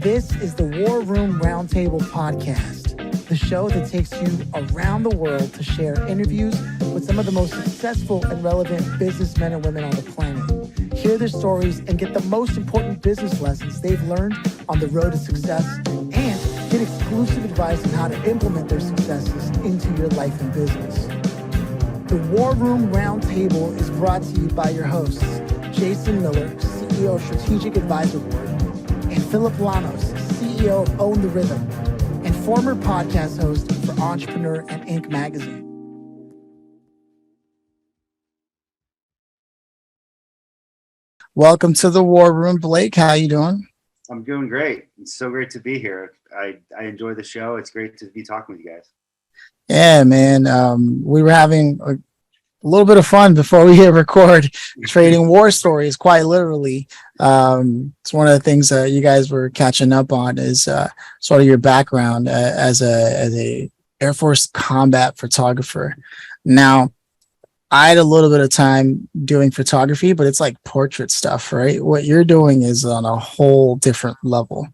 This is the War Room Roundtable podcast, the show that takes you around the world to share interviews with some of the most successful and relevant businessmen and women on the planet. Hear their stories and get the most important business lessons they've learned on the road to success, and get exclusive advice on how to implement their successes into your life and business. The War Room Roundtable is brought to you by your hosts, Jason Miller, CEO of Strategic Advisor Board, and Phillip Lanos, CEO of Own the Rhythm, and former podcast host for Entrepreneur and Inc. magazine. Welcome to the War Room, Blake. How you doing? I'm doing great. It's so great to be here. I enjoy the show. It's great to be talking with you guys. Yeah, man. We were having a little bit of fun before we hit record, trading war stories, quite literally. It's one of the things that you guys were catching up on is sort of your background as a Air Force combat photographer. Now, I had a little bit of time doing photography, but it's like portrait stuff, right? What you're doing is on a whole different level.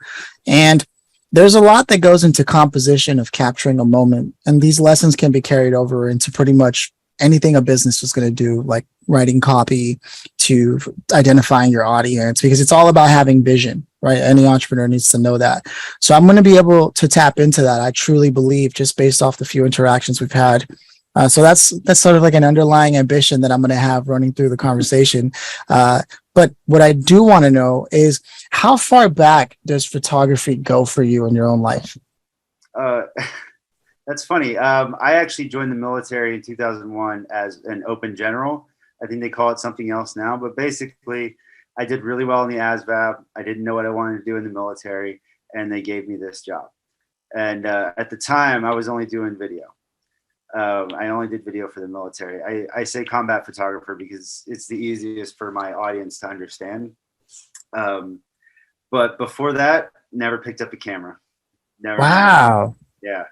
And there's a lot that goes into composition of capturing a moment. And these lessons can be carried over into pretty much anything a business is going to do, like writing copy to identifying your audience, because it's all about having vision, right? Any entrepreneur needs to know that. So I'm going to be able to tap into that. I truly believe, just based off the few interactions we've had. So that's sort of like an underlying ambition that I'm going to have running through the conversation. But what I do want to know is, how far back does photography go for you in your own life? That's funny. I actually joined the military in 2001 as an open general. I think they call it something else now, but basically I did really well in the ASVAB. I didn't know what I wanted to do in the military, and they gave me this job. And at the time I was only doing video. I only did video for the military. I say combat photographer because it's the easiest for my audience to understand. But before that, never picked up a camera. Never. Wow. Yeah.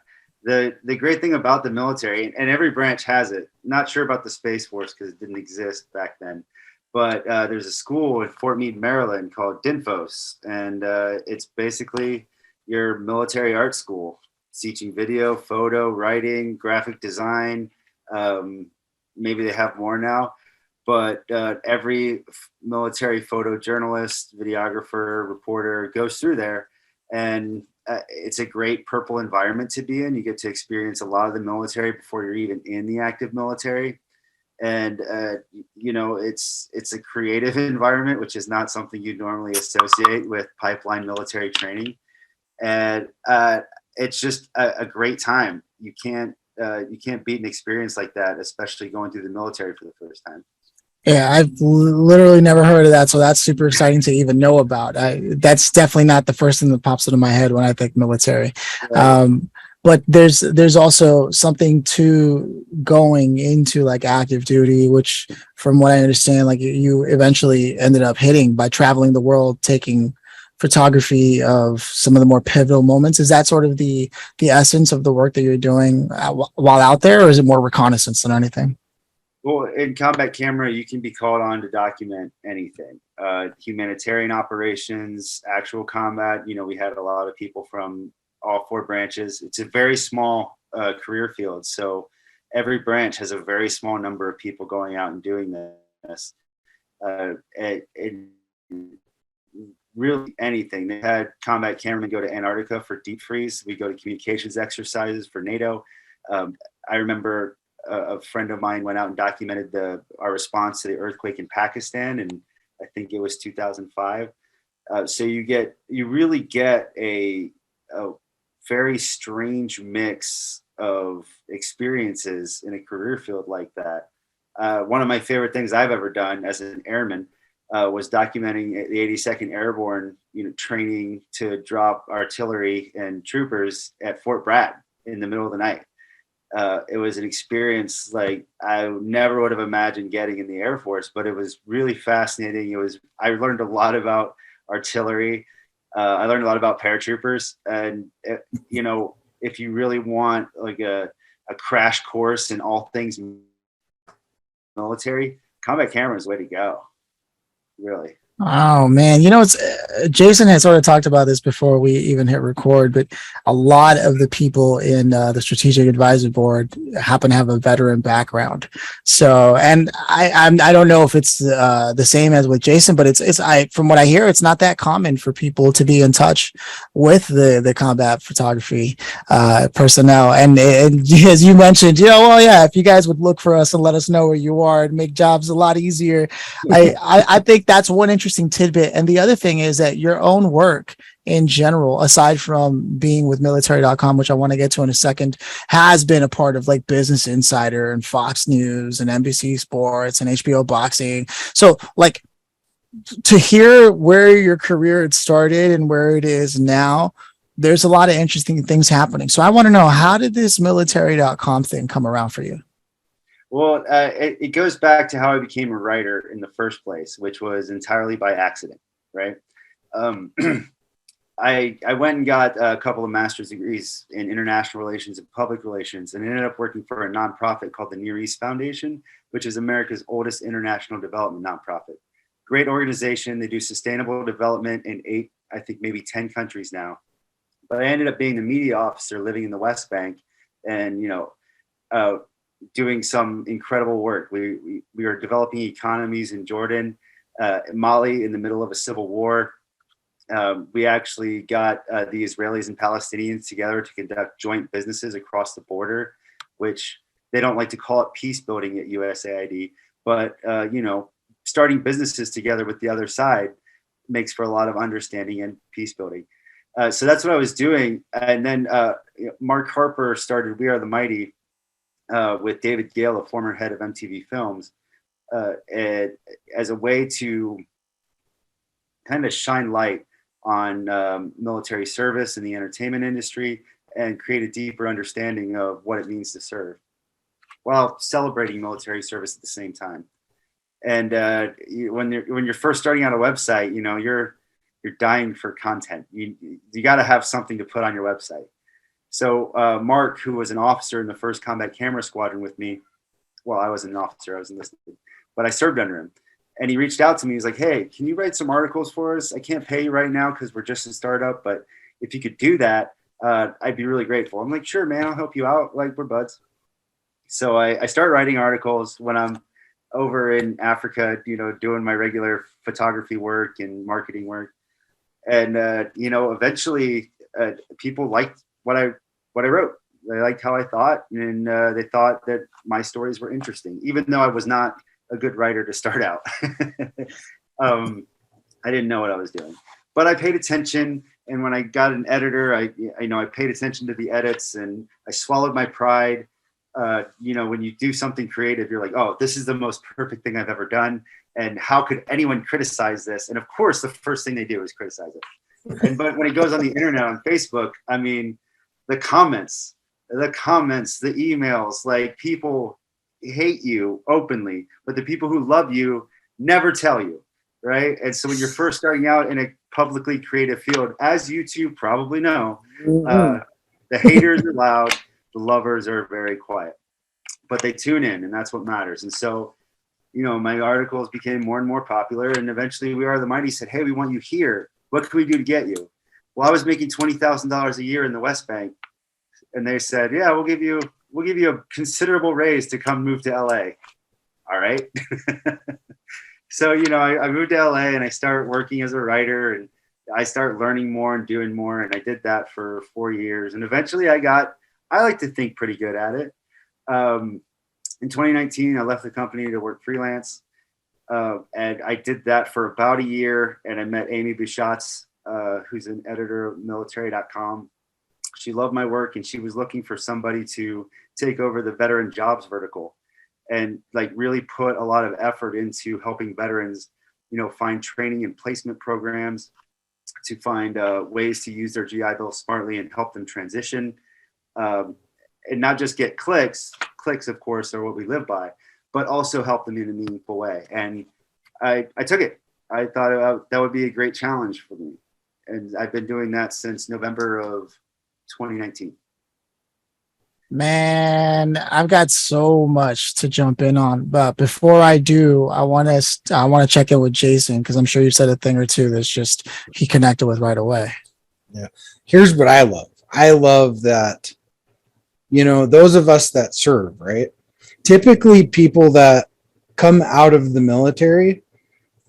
The great thing about the military, and every branch has it, not sure about the Space Force because it didn't exist back then, but there's a school in Fort Meade, Maryland called DINFOS, and it's basically your military art school, teaching video, photo, writing, graphic design. Maybe they have more now, but every military photojournalist, videographer, reporter goes through there, and it's a great purple environment to be in. You get to experience a lot of the military before you're even in the active military. And, it's a creative environment, which is not something you normally associate with pipeline military training. And it's just a great time. You can't beat an experience like that, especially going through the military for the first time. Yeah, I've literally never heard of that, so that's super exciting to even know about. That's definitely not the first thing that pops into my head when I think military. Right. But there's also something to going into like active duty, which, from what I understand, like you eventually ended up hitting by traveling the world, taking photography of some of the more pivotal moments. Is that sort of the essence of the work that you're doing while out there, or is it more reconnaissance than anything? Well, in combat camera, you can be called on to document anything. Humanitarian operations, actual combat. We had a lot of people from all four branches. It's a very small career field. So every branch has a very small number of people going out and doing this. Really anything. They had combat cameramen go to Antarctica for deep freeze. We go to communications exercises for NATO. I remember a friend of mine went out and documented our response to the earthquake in Pakistan, and I think it was 2005. So you really get a very strange mix of experiences in a career field like that. One of my favorite things I've ever done as an airman was documenting the 82nd Airborne, training to drop artillery and troopers at Fort Bragg in the middle of the night. It was an experience like I never would have imagined getting in the Air Force, but it was really fascinating. I learned a lot about artillery. I learned a lot about paratroopers, and if you really want like a crash course in all things military, combat camera is the way to go. Really. Oh man, it's Jason had sort of talked about this before we even hit record, but a lot of the people in the strategic advisory board happen to have a veteran background. So, and I don't know if it's the same as with Jason, but it's I from what I hear, it's not that common for people to be in touch with the combat photography personnel. And as you mentioned, well, yeah, if you guys would look for us and let us know where you are, it'd make jobs a lot easier. I think that's one interesting tidbit. And the other thing is that your own work in general, aside from being with military.com, which I want to get to in a second, has been a part of like Business Insider and Fox News and NBC Sports and HBO Boxing. So like to hear where your career had started and where it is now, there's a lot of interesting things happening. So I want to know, how did this military.com thing come around for you? Well, it goes back to how I became a writer in the first place, which was entirely by accident, right? Um, I went and got a couple of master's degrees in international relations and public relations, and ended up working for a nonprofit called the Near East Foundation, which is America's oldest international development nonprofit. Great organization. They do sustainable development in 8, I think maybe 10 countries now. But I ended up being the media officer living in the West Bank, and uh, doing some incredible work. We were developing economies in Jordan, Mali in the middle of a civil war. We actually got the Israelis and Palestinians together to conduct joint businesses across the border, which they don't like to call it peace building at USAID, but starting businesses together with the other side makes for a lot of understanding and peace building. So that's what I was doing. And then Mark Harper started We Are the Mighty with David Gale, a former head of MTV Films, as a way to kind of shine light on military service in the entertainment industry and create a deeper understanding of what it means to serve while celebrating military service at the same time. And when you're first starting out a website, you're dying for content. You got to have something to put on your website. So Mark, who was an officer in the first combat camera squadron with me, well, I wasn't an officer, I was enlisted, but I served under him. And he reached out to me. He's like, "Hey, can you write some articles for us? I can't pay you right now because we're just a startup, but if you could do that, I'd be really grateful." I'm like, "Sure, man, I'll help you out. Like, we're buds." So I start writing articles when I'm over in Africa, doing my regular photography work and marketing work. And eventually people liked what I wrote. They liked how I thought, and they thought that my stories were interesting, even though I was not a good writer to start out. I didn't know what I was doing, but I paid attention. And when I got an editor, I paid attention to the edits, and I swallowed my pride. When you do something creative, you're like, "Oh, this is the most perfect thing I've ever done. And how could anyone criticize this?" And of course, the first thing they do is criticize it. But when it goes on the internet, on Facebook, I mean, the comments, the emails, like, people hate you openly, but the people who love you never tell you, right? And so when you're first starting out in a publicly creative field, as you two probably know, the haters are loud, the lovers are very quiet, but they tune in, and that's what matters. And so, my articles became more and more popular, and eventually We Are the Mighty said, "Hey, we want you here. What can we do to get you?" Well, I was making $20,000 a year in the West Bank, and they said, "Yeah, we'll give you a considerable raise to come move to LA." All right. So, I moved to LA, and I started working as a writer, and I started learning more and doing more. And I did that for 4 years. And eventually I like to think, pretty good at it. In 2019, I left the company to work freelance. And I did that for about a year. And I met Amy Bouchatz, who's an editor of military.com. She loved my work, and she was looking for somebody to take over the veteran jobs vertical and like really put a lot of effort into helping veterans, find training and placement programs, to find ways to use their GI Bill smartly and help them transition, and not just get clicks. Clicks, of course, are what we live by, but also help them in a meaningful way. And I took it. I thought that would be a great challenge for me. And I've been doing that since November of 2019. Man, I've got so much to jump in on, but before I do, I want to check in with Jason because I'm sure you said a thing or two that's just he connected with right away. Yeah. Here's what I love. I love that, those of us that serve, right? Typically people that come out of the military,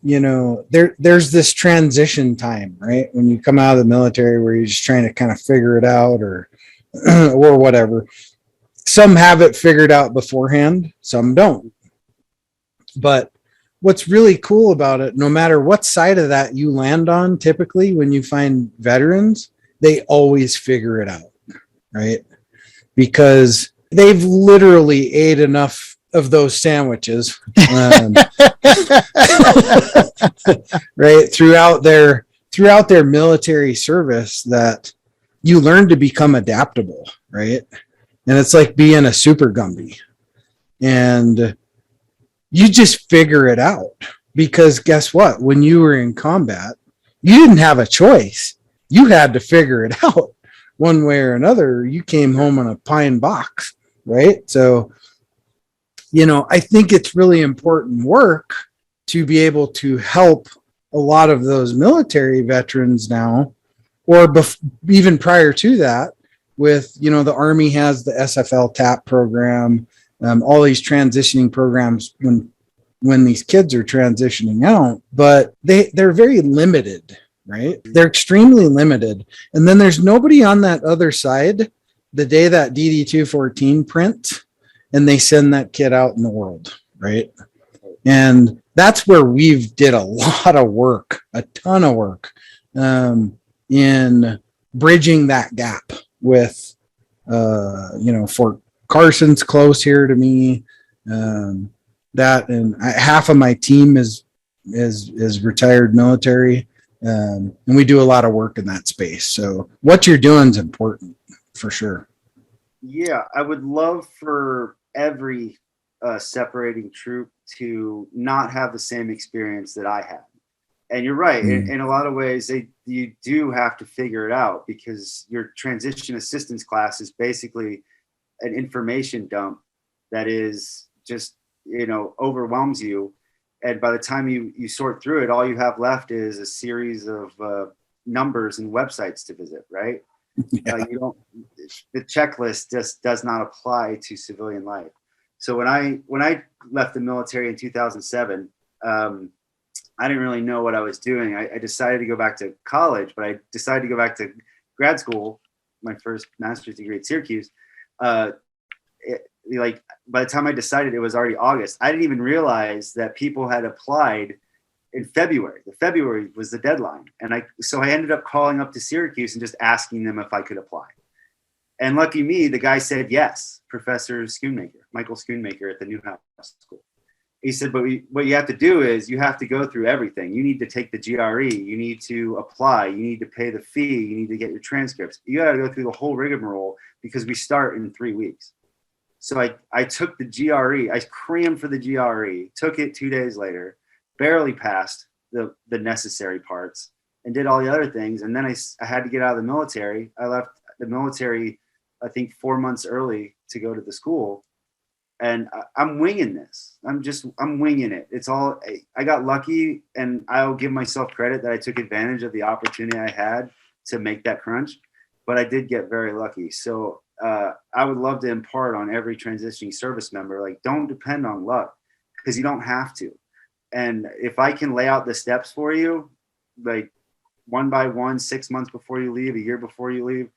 there's this transition time, right? When you come out of the military where you're just trying to kind of figure it out or or whatever. Some have it figured out beforehand, some don't. But what's really cool about it, no matter what side of that you land on, typically when you find veterans, they always figure it out, right? Because they've literally ate enough of those sandwiches, right, throughout their military service, that you learn to become adaptable, right? And it's like being a super Gumby, and you just figure it out, because guess what? When you were in combat, you didn't have a choice. You had to figure it out one way or another. You came home in a pine box, right? So, I think it's really important work to be able to help a lot of those military veterans now, or even prior to that, with, the Army has the SFL TAP program, all these transitioning programs when these kids are transitioning out, but they're very limited, right? They're extremely limited. And then there's nobody on that other side the day that DD-214 print and they send that kid out in the world, right? And that's where we've did a lot of work, a ton of work, in bridging that gap with, Fort Carson's close here to me. That, and half of my team is retired military, and we do a lot of work in that space. So what you're doing is important for sure. Yeah, I would love for every separating troop to not have the same experience that I had. And you're right. In a lot of ways, you do have to figure it out, because your transition assistance class is basically an information dump that is just, overwhelms you. And by the time you sort through it, all you have left is a series of numbers and websites to visit, right? Yeah. The checklist just does not apply to civilian life. So when I left the military in 2007, I didn't really know what I was doing. I decided to go back to college, but I decided to go back to grad school, my first master's degree at Syracuse. By the time I decided, it was already August. I didn't even realize that people had applied in February. The February was the deadline. And so I ended up calling up to Syracuse and just asking them if I could apply. And lucky me, the guy said yes, Professor Schoonmaker, Michael Schoonmaker at the Newhouse School. He said, but what you have to do is you have to go through everything. You need to take the GRE. You need to apply. You need to pay the fee. You need to get your transcripts. You got to go through the whole rigmarole, because we start in 3 weeks. So I took the GRE. I crammed for the GRE, took it 2 days later, barely passed the necessary parts, and did all the other things. And then I had to get out of the military. I left the military, I think, 4 months early to go to the school. And I'm winging this. I'm winging it. It's all, I got lucky, and I'll give myself credit that I took advantage of the opportunity I had to make that crunch, but I did get very lucky. So I would love to impart on every transitioning service member, like, don't depend on luck, because you don't have to. And if I can lay out the steps for you, like one by one, 6 months before you leave, a year before you leave,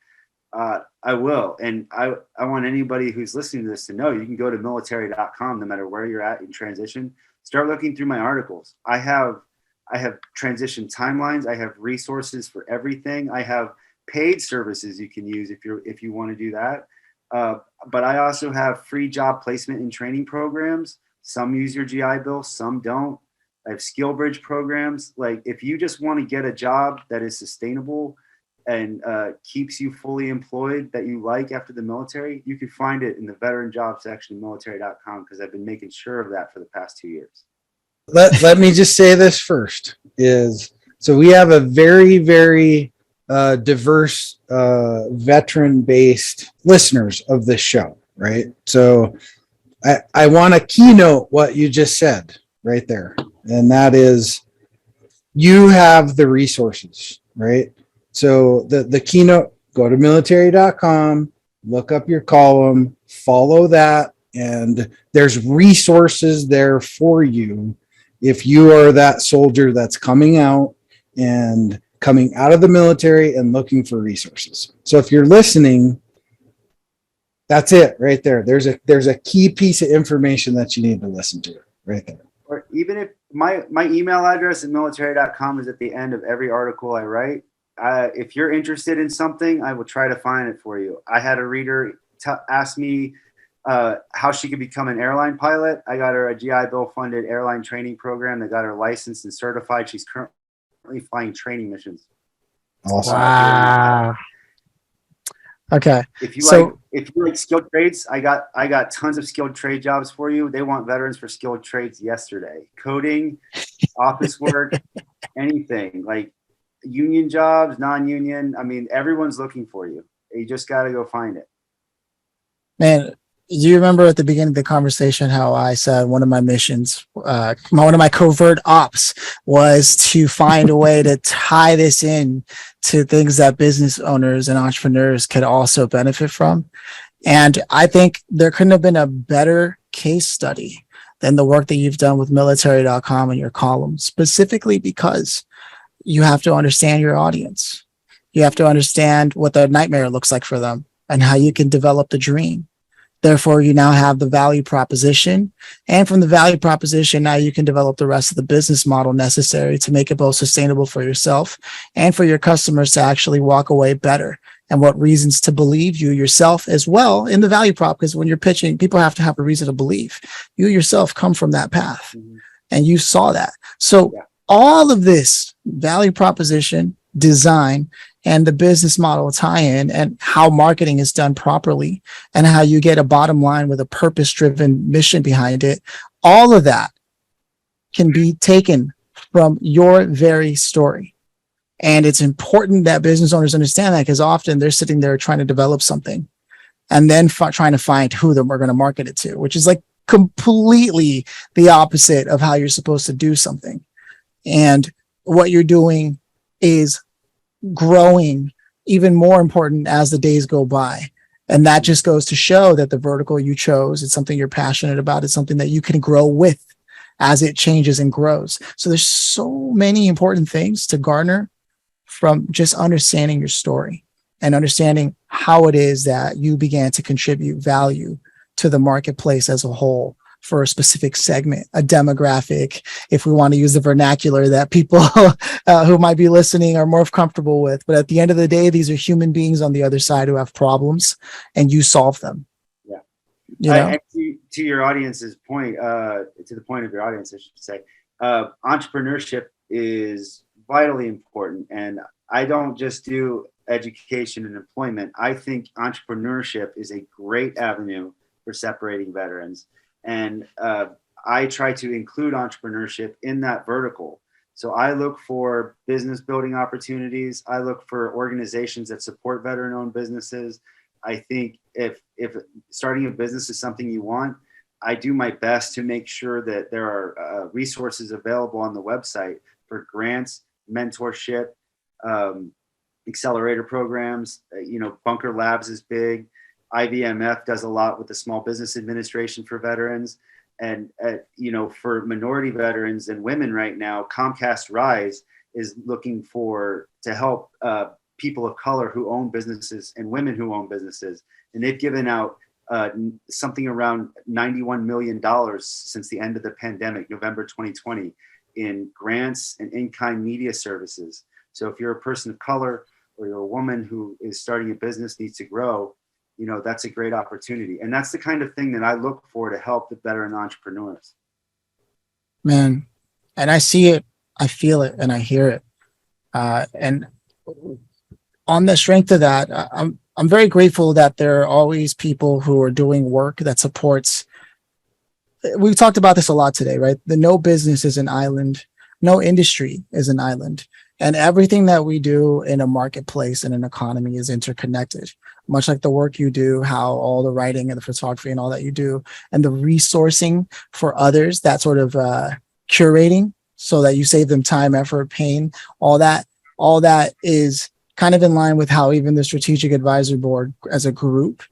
I will. And I want anybody who's listening to this to know you can go to military.com, no matter where you're at in transition. Start looking through my articles. I have transition timelines. I have resources for everything. I have paid services you can use if you want to do that. But I also have free job placement and training programs. Some use your GI Bill, some don't. I have skill bridge programs. Like, if you just want to get a job that is sustainable and keeps you fully employed, that you like after the military, you can find it in the veteran job section of military.com, because I've been making sure of that for the past 2 years. Let me just say this first is, so we have a very, very diverse, veteran-based listeners of this show, right? So I want to keynote what you just said right there. And that is, you have the resources, right? So the keynote, go to military.com, look up your column, follow that, and there's resources there for you if you are that soldier that's coming out of the military and looking for resources. So if you're listening, that's it right there. There's a key piece of information that you need to listen to right there. Or even if my email address at military.com is at the end of every article I write. If you're interested in something, I will try to find it for you. I had a reader ask me how she could become an airline pilot. I got her a GI Bill funded airline training program that got her licensed and certified. She's currently flying training missions. Awesome. Wow. Okay. If you like skilled trades, I got tons of skilled trade jobs for you. They want veterans for skilled trades yesterday. Coding, office work, anything like union jobs, non-union. I mean, everyone's looking for you. You just got to go find it. Man, do you remember at the beginning of the conversation how I said one of my missions, one of my covert ops was to find a way to tie this in to things that business owners and entrepreneurs could also benefit from? And I think there couldn't have been a better case study than the work that you've done with military.com and your column, specifically because you have to understand your audience. You have to understand what the nightmare looks like for them and how you can develop the dream. Therefore, you now have the value proposition. And from the value proposition, now you can develop the rest of the business model necessary to make it both sustainable for yourself and for your customers to actually walk away better. And what reasons to believe you yourself as well in the value prop, because when you're pitching, people have to have a reason to believe. You yourself come from that path and you saw that. So all of this value proposition, design, and the business model tie-in and how marketing is done properly and how you get a bottom line with a purpose-driven mission behind it, all of that can be taken from your very story. And it's important that business owners understand that, because often they're sitting there trying to develop something and then trying to find who we're going to market it to, which is like completely the opposite of how you're supposed to do something. And what you're doing is growing even more important as the days go by. And that just goes to show that the vertical you chose, it's something you're passionate about. It's something that you can grow with as it changes and grows. So there's so many important things to garner from just understanding your story and understanding how it is that you began to contribute value to the marketplace as a whole for a specific segment, a demographic, if we want to use the vernacular that people who might be listening are more comfortable with. But at the end of the day, these are human beings on the other side who have problems, and you solve them. Yeah. You know? To your audience's point, to the point of your audience, I should say, entrepreneurship is vitally important. And I don't just do education and employment. I think entrepreneurship is a great avenue for separating veterans. And I try to include entrepreneurship in that vertical. So I look for business building opportunities. I look for organizations that support veteran-owned businesses. I think if starting a business is something you want, I do my best to make sure that there are resources available on the website for grants, mentorship, accelerator programs. Bunker Labs is big. IBMF does a lot with the Small Business Administration for veterans. And, for minority veterans and women right now, Comcast Rise is looking to help people of color who own businesses and women who own businesses. And they've given out something around $91 million since the end of the pandemic, November 2020, in grants and in-kind media services. So if you're a person of color or you're a woman who is starting a business, needs to grow, that's a great opportunity. And that's the kind of thing that I look for to help the veteran entrepreneurs. Man, and I see it, I feel it, and I hear it. And on the strength of that, I'm very grateful that there are always people who are doing work that supports. We've talked about this a lot today, right? No business is an island. No industry is an island. And everything that we do in a marketplace and an economy is interconnected, much like the work you do, how all the writing and the photography and all that you do, and the resourcing for others, that sort of curating so that you save them time, effort, pain, all that is kind of in line with how even the strategic advisory board as a group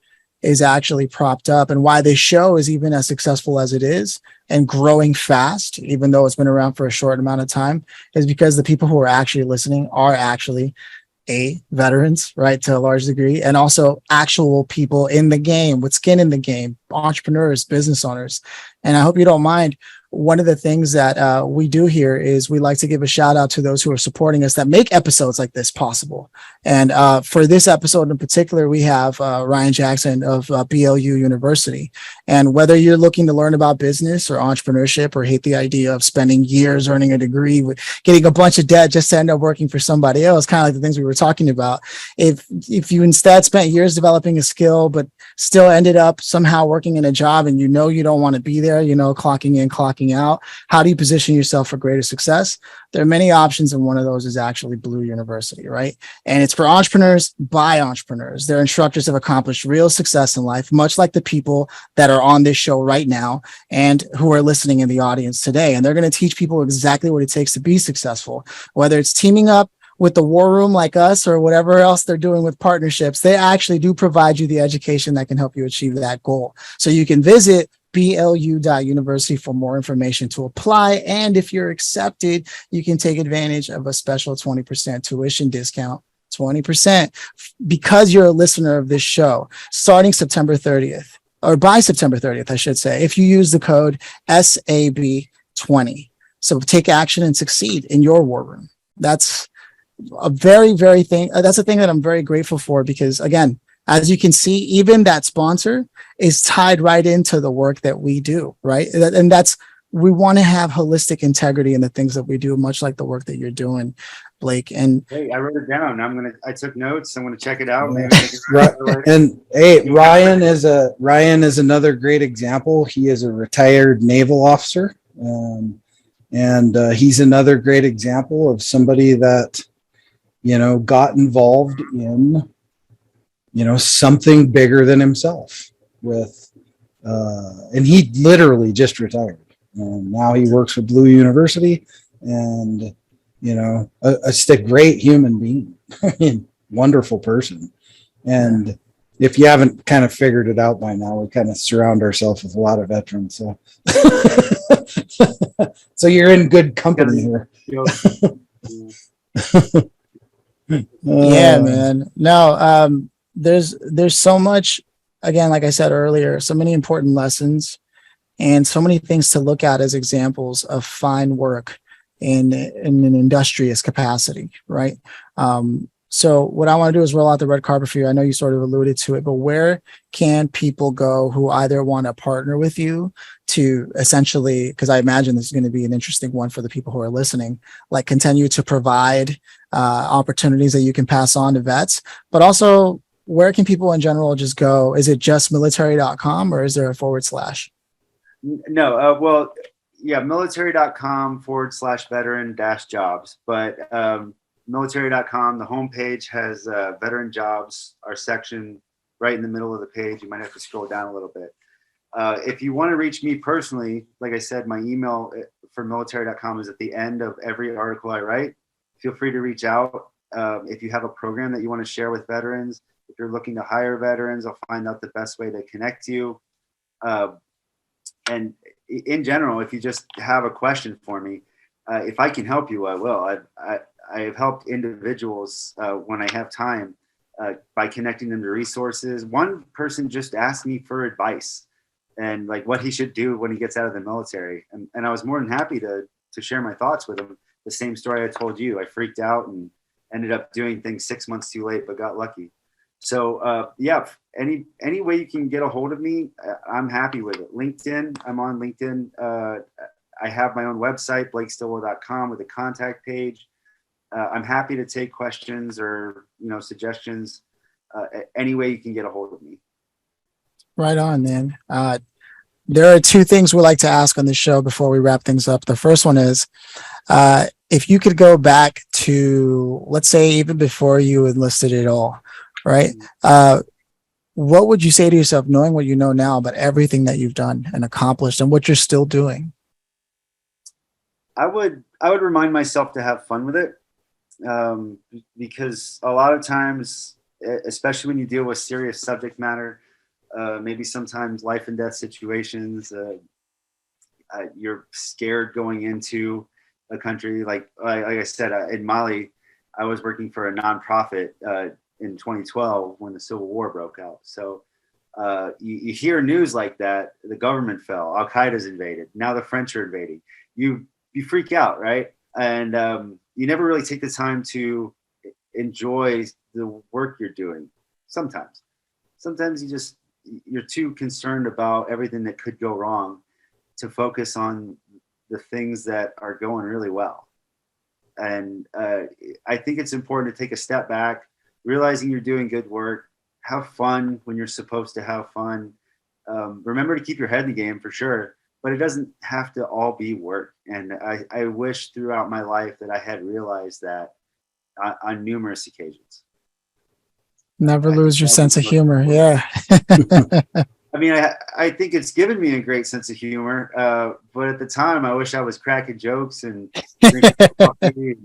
is actually propped up, and why this show is even as successful as it is and growing fast, even though it's been around for a short amount of time, is because the people who are actually listening are actually veterans, right, to a large degree, and also actual people in the game with skin in the game, entrepreneurs, business owners. And I hope you don't mind, one of the things that we do here is we like to give a shout out to those who are supporting us that make episodes like this possible. And for this episode in particular, we have Ryan Jackson of BLU University. And whether you're looking to learn about business or entrepreneurship, or hate the idea of spending years earning a degree with getting a bunch of debt just to end up working for somebody else, kind of like the things we were talking about. If you instead spent years developing a skill, but still ended up somehow working in a job and you don't want to be there, clocking in, clocking out, how do you position yourself for greater success? There are many options, and one of those is actually Blue University, right? And it's for entrepreneurs by entrepreneurs. Their instructors have accomplished real success in life, much like the people that are on this show right now and who are listening in the audience today. And they're going to teach people exactly what it takes to be successful, whether it's teaming up with the war room like us or whatever else they're doing with partnerships. They actually do provide you the education that can help you achieve that goal. So you can visit blu.university for more information to apply. And if you're accepted, you can take advantage of a special 20% tuition discount, 20%, because you're a listener of this show, starting September 30th, or by September 30th, I should say, if you use the code SAB20. So take action and succeed in your war room. That's a that's a thing that I'm very grateful for, because again, as you can see, even that sponsor is tied right into the work that we do, right? And we want to have holistic integrity in the things that we do, much like the work that you're doing, Blake. And hey, I wrote it down. I took notes. I'm gonna check it out. Right. And hey, Ryan is another great example. He is a retired naval officer, and he's another great example of somebody that got involved in something bigger than himself with and he literally just retired, and now he works for Blue University, and just a great human being. Wonderful person. And if you haven't kind of figured it out by now, we kind of surround ourselves with a lot of veterans, so so you're in good company here. Yeah, man. No, there's so much, again, like I said earlier, so many important lessons and so many things to look at as examples of fine work in an industrious capacity, right? So what I want to do is roll out the red carpet for you. I know you sort of alluded to it, but where can people go who either want to partner with you to essentially, because I imagine this is going to be an interesting one for the people who are listening, like continue to provide opportunities that you can pass on to vets, but also where can people in general just go? Is it just military.com, or is there a /? No, well, yeah, military.com/veteran-jobs, but military.com, the homepage has veteran jobs, our section right in the middle of the page. You might have to scroll down a little bit. If you want to reach me personally, like I said, my email for military.com is at the end of every article I write. Feel free to reach out. If you have a program that you want to share with veterans, if you're looking to hire veterans, I'll find out the best way to connect you. And in general, if you just have a question for me, if I can help you, I will. I have helped individuals when I have time by connecting them to resources. One person just asked me for advice and like what he should do when he gets out of the military. And I was more than happy to share my thoughts with him. The same story I told you. I freaked out and ended up doing things 6 months too late, but got lucky. So yeah, any way you can get a hold of me, I'm happy with it. LinkedIn, I'm on LinkedIn. I have my own website, blakestilwell.com, with a contact page. I'm happy to take questions or suggestions. Any way you can get a hold of me. Right on, man. There are two things we like to ask on this show before we wrap things up. The first one is, if you could go back to, let's say, even before you enlisted at all, right? What would you say to yourself, knowing what you know now about everything that you've done and accomplished and what you're still doing? I would remind myself to have fun with it, because a lot of times, especially when you deal with serious subject matter, maybe sometimes life and death situations, you're scared going into a country like I said, in Mali, I was working for a nonprofit in 2012 when the Civil War broke out. So you hear news like that, the government fell, Al Qaeda's invaded, now the French are invading. You freak out, right? And you never really take the time to enjoy the work you're doing. Sometimes you're too concerned about everything that could go wrong to focus on the things that are going really well. And I think it's important to take a step back, realizing you're doing good work, have fun when you're supposed to have fun. Remember to keep your head in the game for sure, but it doesn't have to all be work. And I wish throughout my life that I had realized that on numerous occasions. Never lose your sense of humor. Yeah. I mean, I think it's given me a great sense of humor, but at the time, I wish I was cracking jokes and drinking coffee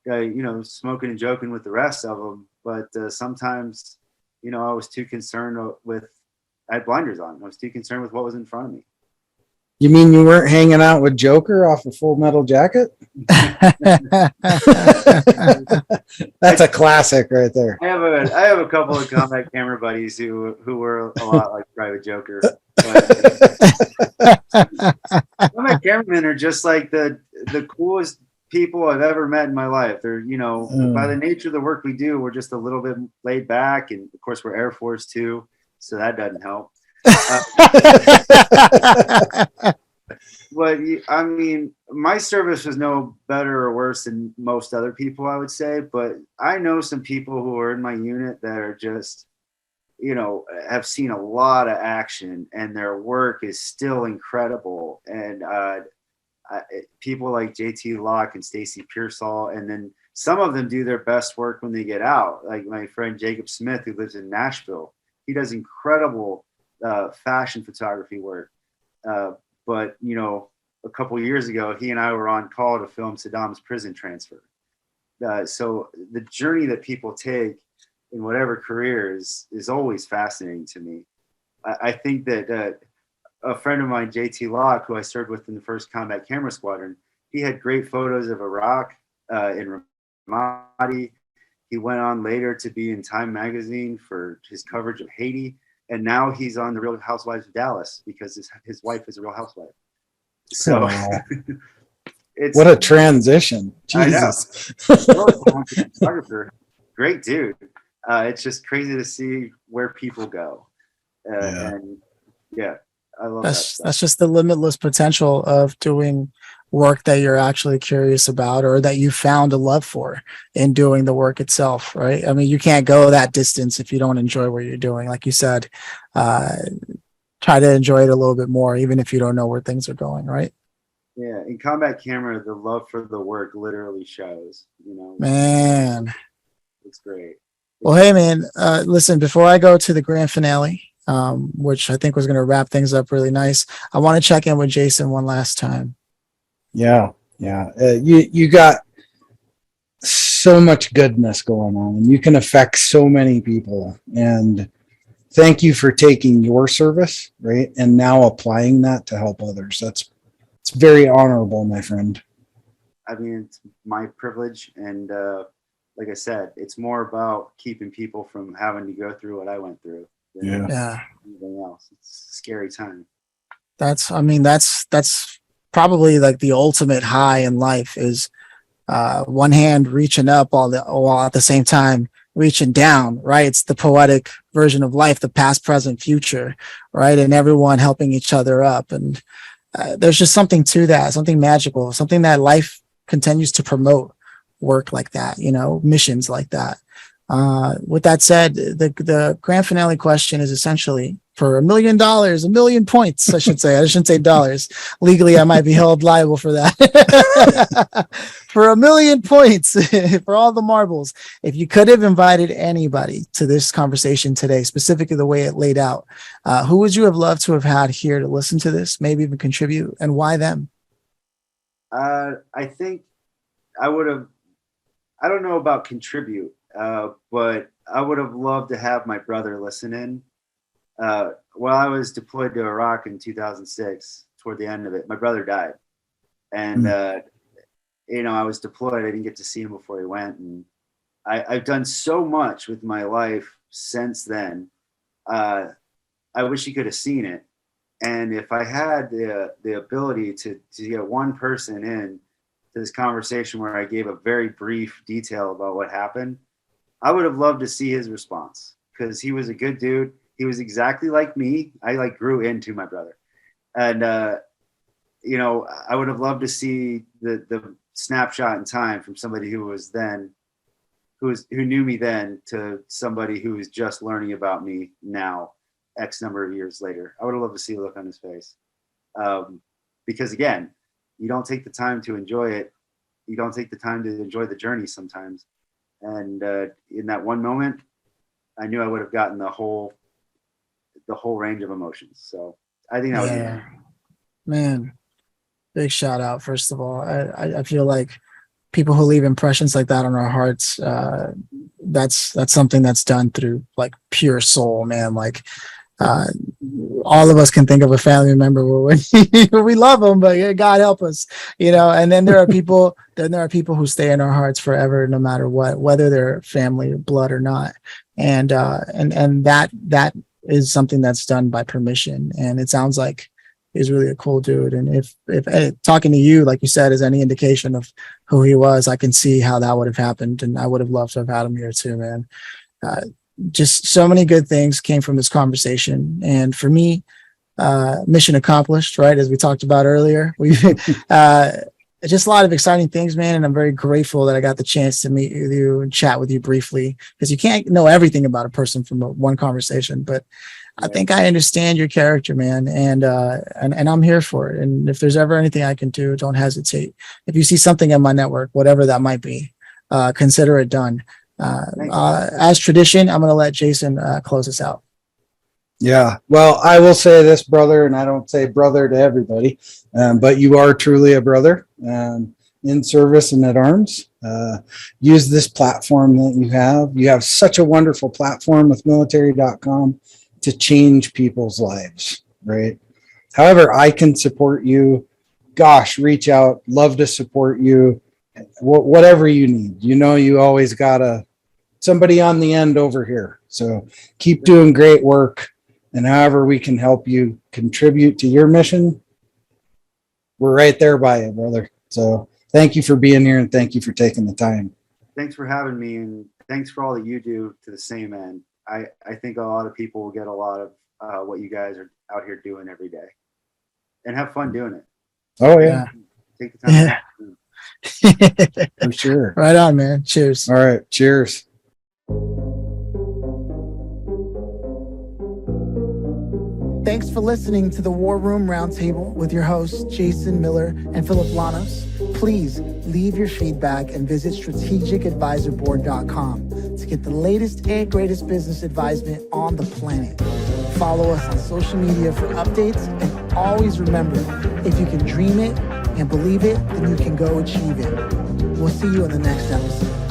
and, smoking and joking with the rest of them. But sometimes, I was too concerned I had blinders on. I was too concerned with what was in front of me. You mean you weren't hanging out with Joker off of Full Metal Jacket? That's a classic right there. I have a couple of combat camera buddies who were a lot like Private Joker. Combat cameramen are just like the coolest people I've ever met in my life. They're, by the nature of the work we do, we're just a little bit laid back, and of course we're Air Force too, so that doesn't help. But I mean, my service was no better or worse than most other people, I would say. But I know some people who are in my unit that are just, have seen a lot of action, and their work is still incredible. And people like JT Locke and Stacy Pearsall, and then some of them do their best work when they get out. Like my friend Jacob Smith, who lives in Nashville, he does incredible fashion photography work. But, a couple of years ago, he and I were on call to film Saddam's prison transfer. So the journey that people take in whatever career is always fascinating to me. I think that a friend of mine, JT Locke, who I served with in the 1st Combat Camera Squadron, he had great photos of Iraq in Ramadi. He went on later to be in Time magazine for his coverage of Haiti. And now he's on the Real Housewives of Dallas because his wife is a Real Housewife. So what a transition. Jesus. Photographer, great dude. It's just crazy to see where people go. And yeah, I love that. That's just the limitless potential of doing work that you're actually curious about, or that you found a love for in doing the work itself, right? I mean, you can't go that distance if you don't enjoy what you're doing. Like you said, try to enjoy it a little bit more, even if you don't know where things are going, right? Yeah, in combat camera, the love for the work literally shows, Man. It's great. Well, hey, man, listen, before I go to the grand finale, which I think was going to wrap things up really nice, I want to check in with Jason one last time. Yeah. You got so much goodness going on, and you can affect so many people. And thank you for taking your service, right, and now applying that to help others. It's very honorable, my friend. I mean, it's my privilege, and like I said, it's more about keeping people from having to go through what I went through than anything else. It's a scary time. That's probably like the ultimate high in life, is one hand reaching up while at the same time reaching down, right? It's the poetic version of life, the past, present, future, right? And everyone helping each other up. And there's just something to that, something magical, something that life continues to promote, work like that, missions like that. With that said, the grand finale question is essentially, for $1 million, 1,000,000 points, I should say. I shouldn't say dollars. Legally, I might be held liable for that. For 1,000,000 points, for all the marbles. If you could have invited anybody to this conversation today, specifically the way it laid out, who would you have loved to have had here to listen to this, maybe even contribute, and why them? I think I would have, I don't know about contribute, but I would have loved to have my brother listen in. While I was deployed to Iraq in 2006, toward the end of it, my brother died. And, I was deployed. I didn't get to see him before he went. And I've done so much with my life since then. I wish he could have seen it. And if I had the ability to get one person in to this conversation where I gave a very brief detail about what happened, I would have loved to see his response, because he was a good dude. He was exactly like me. I grew into my brother. And, I would have loved to see the snapshot in time from somebody who knew me then to somebody who is just learning about me now, X number of years later. I would have loved to see a look on his face. Because again, you don't take the time to enjoy it. You don't take the time to enjoy the journey sometimes. And in that one moment, I knew I would have gotten the whole range of emotions. So I think that would be, man, big shout out. First of all, I feel like people who leave impressions like that on our hearts, that's something that's done through like pure soul, man. Like, all of us can think of a family member where we love them, but God help us, and then there are people who stay in our hearts forever, no matter what, whether they're family or blood or not. And that is something that's done by permission. And it sounds like he's really a cool dude. And if talking to you, like you said, is any indication of who he was, I can see how that would have happened. And I would have loved to have had him here too, man. Just so many good things came from this conversation. And for me, mission accomplished, right? As we talked about earlier, we just a lot of exciting things, man. And I'm very grateful that I got the chance to meet with you and chat with you briefly, because you can't know everything about a person from one conversation, but I think I understand your character, man. And I'm here for it. And if there's ever anything I can do, don't hesitate. If you see something in my network, whatever that might be, consider it done. As tradition, I'm going to let Jason close us out. Yeah. Well, I will say this, brother, and I don't say brother to everybody, but you are truly a brother in service and at arms. Use this platform that you have. You have such a wonderful platform with military.com to change people's lives, right? However, I can support you. Gosh, reach out. Love to support you. Whatever you need. You always got somebody on the end over here. So keep doing great work. And however we can help you contribute to your mission, we're right there by you, brother. So thank you for being here, and thank you for taking the time. Thanks for having me, and thanks for all that you do to the same end. I think a lot of people will get a lot of what you guys are out here doing every day, and have fun doing it. Oh yeah. Take the time. Yeah. For sure. Right on, man. Cheers. All right. Cheers. Thanks for listening to the War Room Roundtable with your hosts, Jason Miller and Phillip Lanos. Please leave your feedback and visit strategicadvisorboard.com to get the latest and greatest business advisement on the planet. Follow us on social media for updates, and always remember, if you can dream it and believe it, then you can go achieve it. We'll see you in the next episode.